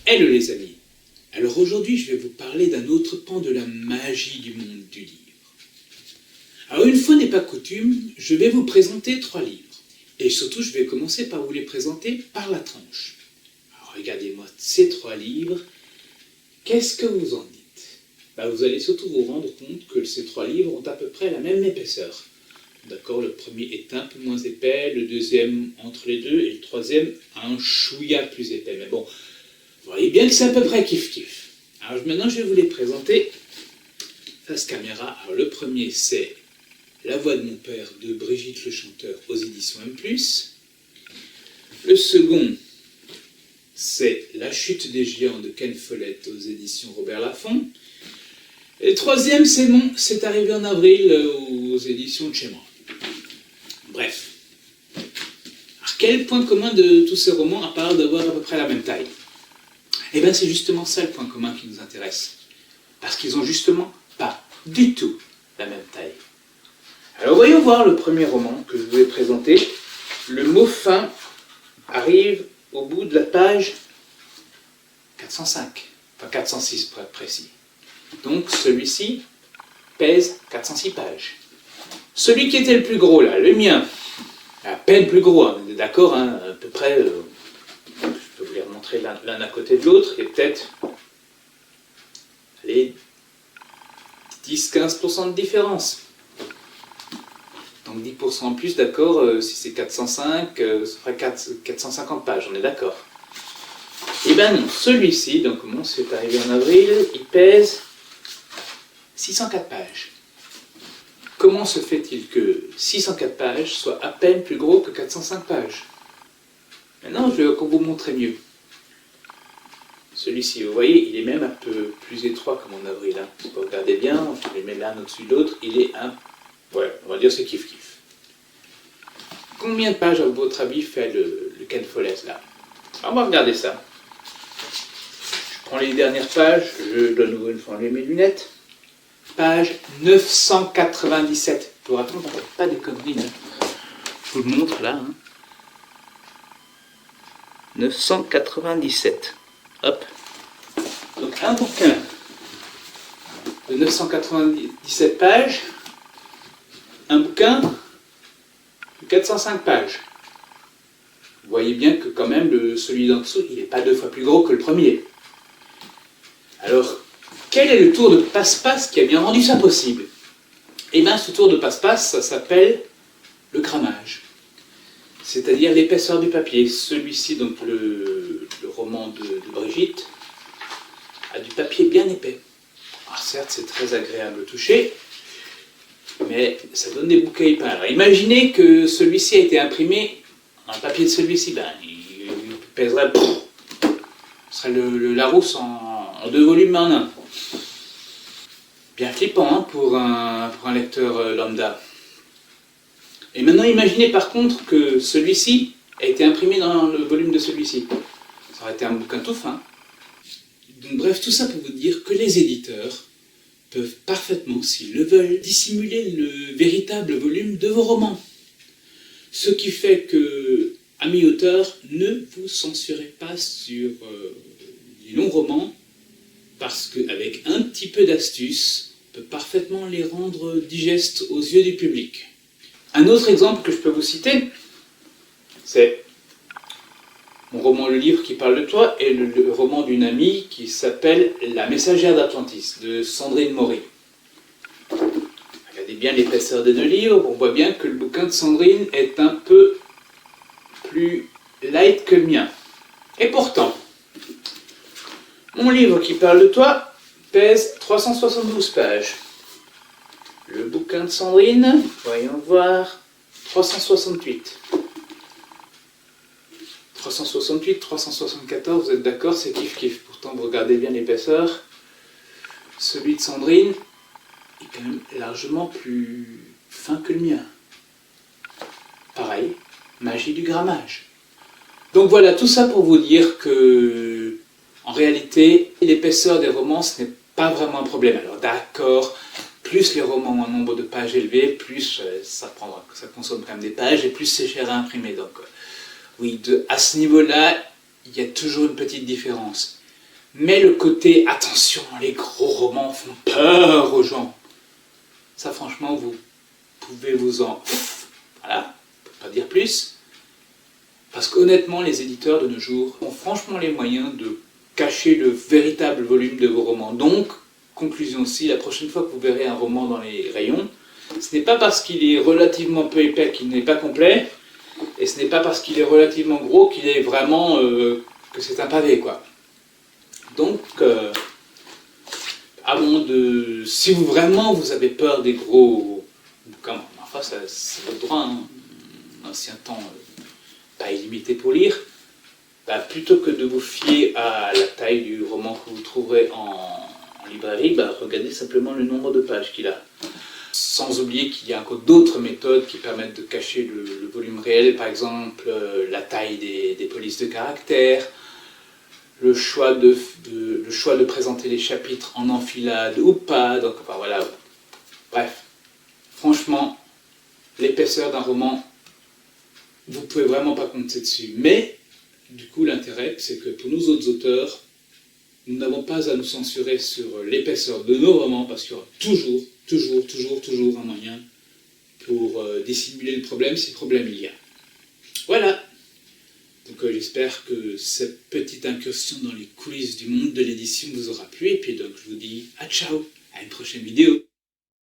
Hello les amis. Alors aujourd'hui je vais vous parler d'un autre pan de la magie du monde du livre. Alors une fois n'est pas coutume, je vais vous présenter 3 livres. Et surtout je vais commencer par vous les présenter par la tranche. Alors regardez-moi ces 3 livres, qu'est-ce que vous en dites? Vous allez surtout vous rendre compte que ces 3 livres ont à peu près la même épaisseur. D'accord, le premier est un peu moins épais, le deuxième entre les deux, et le troisième un chouïa plus épais. Mais bon, vous voyez bien que c'est à peu près kiff-kiff. Alors maintenant, je vais vous les présenter face caméra. Alors le premier, c'est La voix de mon père de Brigitte Le Chanteur aux éditions M+. Le second, c'est La chute des géants de Ken Follett aux éditions Robert Laffont. Et le troisième, c'est arrivé en avril aux éditions de chez moi. Bref. Alors, quel est le point commun de tous ces romans, à part d'avoir à peu près la même taille? Eh bien, c'est justement ça le point commun qui nous intéresse. Parce qu'ils n'ont justement pas du tout la même taille. Alors, voyons voir le premier roman que je vous ai présenté. Le mot fin arrive au bout de la page 405. Enfin, 406 pour être précis. Donc, celui-ci pèse 406 pages. Celui qui était le plus gros, là, le mien, à peine plus gros, on est d'accord, hein, à peu près, je peux vous les remontrer l'un à côté de l'autre, et peut-être, allez, 10-15% de différence. Donc 10% en plus, d'accord, si c'est 405, ça ferait 450 pages, on est d'accord. Eh bien non, celui-ci, donc comment c'est arrivé en avril, il pèse 604 pages. Comment se fait-il que 604 pages soient à peine plus gros que 405 pages? Maintenant, je vais encore vous montrer mieux. Celui-ci, vous voyez, il est même un peu plus étroit que mon avril. Hein. Si vous regardez bien, on les met l'un au-dessus de l'autre, il est un... Ouais, on va dire c'est kiff-kiff. Combien de pages, à votre avis, fait le Ken Follett, là? Alors, on va regarder ça. Je prends les dernières pages, je dois nouveau une fois enlever mes lunettes. Page 997. Je vous raconte pas des conneries. Hein. Je vous le montre là. Hein. 997. Hop. Donc un bouquin de 997 pages. Un bouquin de 405 pages. Vous voyez bien que quand même celui d'en dessous, il n'est pas 2 fois plus gros que le premier. Alors, quel est le tour de passe-passe qui a bien rendu ça possible? Eh bien, ce tour de passe-passe, ça s'appelle le grammage. C'est-à-dire l'épaisseur du papier. Celui-ci, donc le roman de Brigitte, a du papier bien épais. Alors certes, c'est très agréable au toucher, mais ça donne des bouquets épais. Alors imaginez que celui-ci a été imprimé, un papier de celui-ci, il pèserait... Ce serait le Larousse en 2 volumes en 1. Bien flippant hein, pour un lecteur lambda. Et maintenant imaginez par contre que celui-ci a été imprimé dans le volume de celui-ci. Ça aurait été un bouquin tout fin. Donc bref, tout ça pour vous dire que les éditeurs peuvent parfaitement, s'ils le veulent, dissimuler le véritable volume de vos romans. Ce qui fait que, amis auteurs, ne vous censurez pas sur les longs romans, parce qu'avec un petit peu d'astuce, on peut parfaitement les rendre digestes aux yeux du public. Un autre exemple que je peux vous citer, c'est mon roman Le Livre qui parle de toi et le roman d'une amie qui s'appelle La messagère d'Atlantis, de Sandrine Maury. Regardez bien l'épaisseur des 2 livres, on voit bien que le bouquin de Sandrine est un peu plus light que le mien. Et pourtant, mon livre qui parle de toi pèse 372 pages. Le bouquin de Sandrine, voyons voir, 368. 368, 374, vous êtes d'accord, c'est kiff-kiff. Pourtant, vous regardez bien l'épaisseur. Celui de Sandrine est quand même largement plus fin que le mien. Pareil, magie du grammage. Donc voilà, tout ça pour vous dire que, en réalité, l'épaisseur des romans, ce n'est pas vraiment un problème. Alors d'accord, plus les romans ont un nombre de pages élevé, plus ça consomme quand même des pages, et plus c'est cher à imprimer. Donc oui, à ce niveau-là, il y a toujours une petite différence. Mais le côté, attention, les gros romans font peur aux gens. Ça, franchement, vous pouvez vous en... Voilà, pour pas dire plus. Parce qu'honnêtement, les éditeurs de nos jours ont franchement les moyens de cacher le véritable volume de vos romans. Donc, conclusion aussi, la prochaine fois que vous verrez un roman dans les rayons, ce n'est pas parce qu'il est relativement peu épais qu'il n'est pas complet, et ce n'est pas parce qu'il est relativement gros qu'il est vraiment... que c'est un pavé, quoi. Donc, si vraiment vous avez peur des gros bouquins, enfin c'est votre droit, hein, un ancien temps pas illimité pour lire, bah, plutôt que de vous fier à la taille du roman que vous trouverez en librairie, bah, regardez simplement le nombre de pages qu'il a. Sans oublier qu'il y a encore d'autres méthodes qui permettent de cacher le volume réel, par exemple la taille des polices de caractère, le choix de présenter les chapitres en enfilade ou pas, donc enfin voilà. Bref, franchement, l'épaisseur d'un roman, vous ne pouvez vraiment pas compter dessus. Mais, du coup, l'intérêt, c'est que pour nous autres auteurs, nous n'avons pas à nous censurer sur l'épaisseur de nos romans, parce qu'il y aura toujours un moyen pour dissimuler le problème, si problème il y a. Voilà. Donc j'espère que cette petite incursion dans les coulisses du monde de l'édition vous aura plu, et puis donc je vous dis à ciao, à une prochaine vidéo.